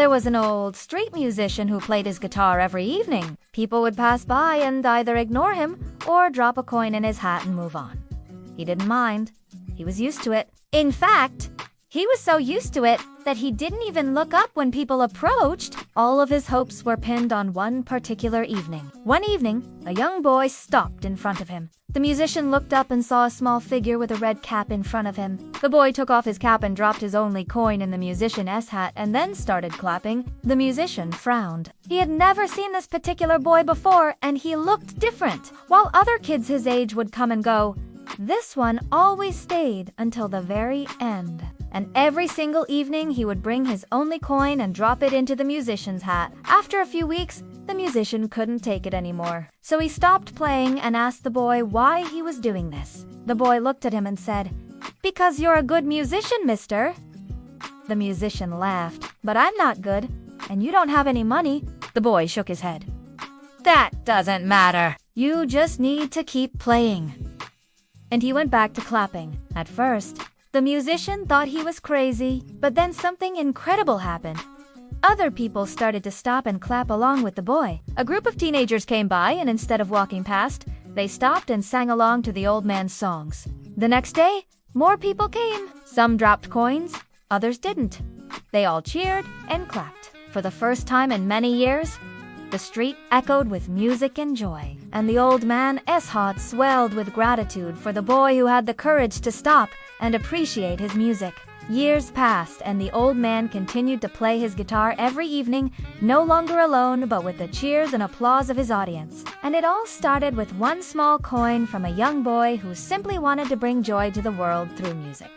There was an old street musician who played his guitar every evening. People would pass by and either ignore him or drop a coin in his hat and move on. He didn't mind. He was used to it. In fact, he was so used to it that he didn't even look up when people approached. All of his hopes were pinned on one particular evening. One evening, a young boy stopped in front of him. The musician looked up and saw a small figure with a red cap in front of him. The boy took off his cap and dropped his only coin in the musician's hat and then started clapping. The musician frowned. He had never seen this particular boy before, and he looked different. While other kids his age would come and go, this one always stayed until the very end. And every single evening he would bring his only coin and drop it into the musician's hat. After a few weeks, the musician couldn't take it anymore. So he stopped playing and asked the boy why he was doing this. The boy looked at him and said, "Because you're a good musician, mister." The musician laughed. "But I'm not good, and you don't have any money." The boy shook his head. "That doesn't matter. You just need to keep playing." And he went back to clapping. At first, the musician thought he was crazy, but then something incredible happened. Other people started to stop and clap along with the boy. A group of teenagers came by, and instead of walking past, they stopped and sang along to the old man's songs. The next day, more people came. Some dropped coins, others didn't. They all cheered and clapped. For the first time in many years, the street echoed with music and joy, and the old man's heart swelled with gratitude for the boy who had the courage to stop and appreciate his music. Years passed, and the old man continued to play his guitar every evening, no longer alone, but with the cheers and applause of his audience. And it all started with one small coin from a young boy who simply wanted to bring joy to the world through music.